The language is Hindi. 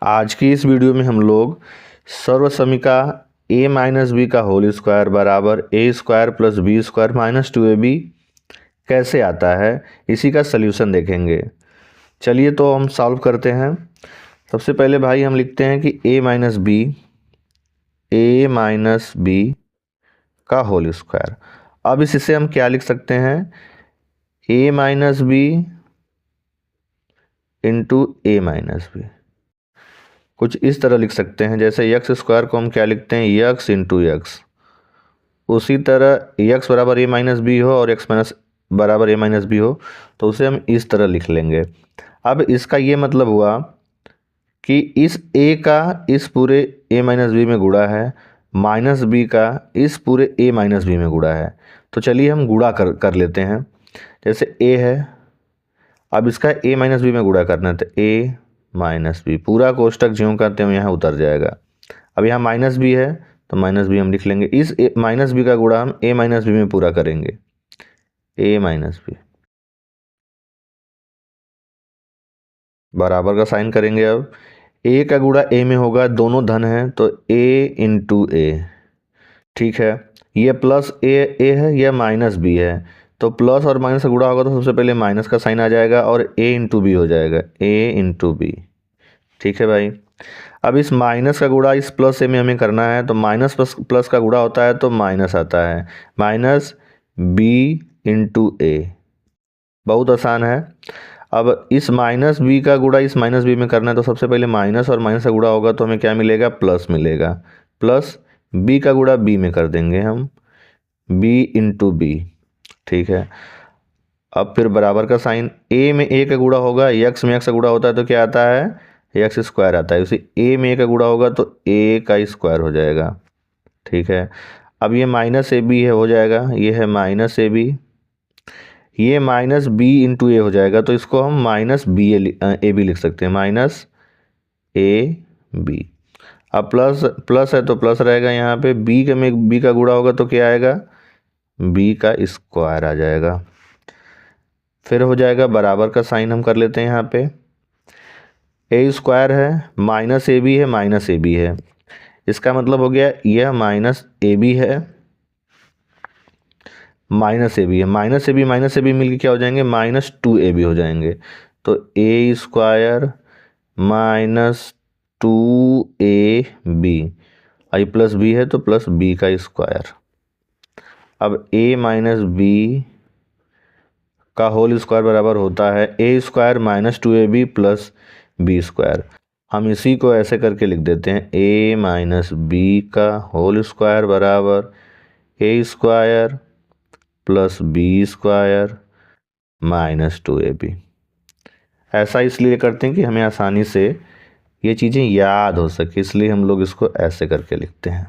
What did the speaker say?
आज की इस वीडियो में हम लोग सर्वसमीका a माइनस बी का होल स्क्वायर बराबर a square plus b square minus 2ab कैसे आता है इसी का सल्यूशन देखेंगे। चलिए तो हम सॉल्व करते हैं। सबसे पहले भाई हम लिखते हैं कि a माइनस बी का होल स्क्वायर। अब इससे हम क्या लिख सकते हैं, a minus B into A minus B. कुछ इस तरह लिख सकते हैं, जैसे यक्स स्क्वायर को हम क्या लिखते हैं, यक्स इंटू यक्स। उसी तरह यक्स बराबर ए माइनस बी हो और एक्स माइनस बराबर ए माइनस बी हो तो उसे हम इस तरह लिख लेंगे। अब इसका ये मतलब हुआ कि इस a का इस पूरे a माइनस बी में गुणा है, माइनस b का इस पूरे a माइनस बी में गुणा है। तो चलिए हम गुणा कर लेते हैं। जैसे a है, अब इसका a माइनस बी में गुणा करना है तो a माइनस बी, पूरा कोष्टक ज्यों का त्यों यहाँ उतर जाएगा। अब यहाँ माइनस बी है तो माइनस बी हम लिख लेंगे। इस माइनस बी का गुणा हम a माइनस बी में पूरा करेंगे, a माइनस बी बराबर का साइन करेंगे। अब a का गुणा a में होगा, दोनों धन हैं तो a इंटू ए, ठीक है। ये प्लस ए है, यह माइनस बी है, तो प्लस और माइनस का गुणा होगा तो सबसे पहले माइनस का साइन आ जाएगा और a इंटू बी हो जाएगा, a इंटू बी, ठीक है भाई। अब इस माइनस का गुणा इस प्लस से में हमें करना है, तो माइनस प्लस का गुणा होता है तो माइनस आता है, माइनस बी इंटू ए, बहुत आसान है। अब इस माइनस बी का गुणा इस माइनस बी में करना है तो सबसे पहले माइनस और माइनस का गुणा होगा तो हमें क्या मिलेगा, प्लस मिलेगा। प्लस बी का गुणा बी में कर देंगे हम, बी इंटू बी, ठीक है। अब फिर बराबर का साइन, ए में ए का गुणा होगा, यक्स में एक्स का गुणा होता है तो क्या आता है, एक्स स्क्वायर आता है। उसी ए में ए का गुणा होगा तो ए का स्क्वायर हो जाएगा, ठीक है। अब ये माइनस ए बी है हो जाएगा, ये है माइनस ए बी, ये माइनस बी इंटू ए हो जाएगा तो इसको हम माइनस बी ए बी लिख सकते हैं, माइनस ए बी। अब प्लस है तो प्लस रहेगा, यहाँ पे बी के में बी का गुणा होगा तो क्या आएगा, बी का स्क्वायर आ जाएगा। फिर हो जाएगा बराबर का साइन हम कर लेते हैं, यहाँ पे ए स्क्वायर है, माइनस ए बी है, माइनस ए बी है, इसका मतलब हो गया यह माइनस ए बी है, माइनस ए बी है, माइनस ए बी मिलकर क्या हो जाएंगे, माइनस 2ab हो जाएंगे। तो ए स्क्वायर माइनस 2ab, आई प्लस बी है तो प्लस बी का स्क्वायर। अब a माइनस बी का होल स्क्वायर बराबर होता है a square minus 2ab plus b square. हम इसी को ऐसे करके लिख देते हैं, a माइनस बी का होल स्क्वायर बराबर a square plus b square minus 2ab। ऐसा इसलिए करते हैं कि हमें आसानी से ये चीज़ें याद हो सके, इसलिए हम लोग इसको ऐसे करके लिखते हैं।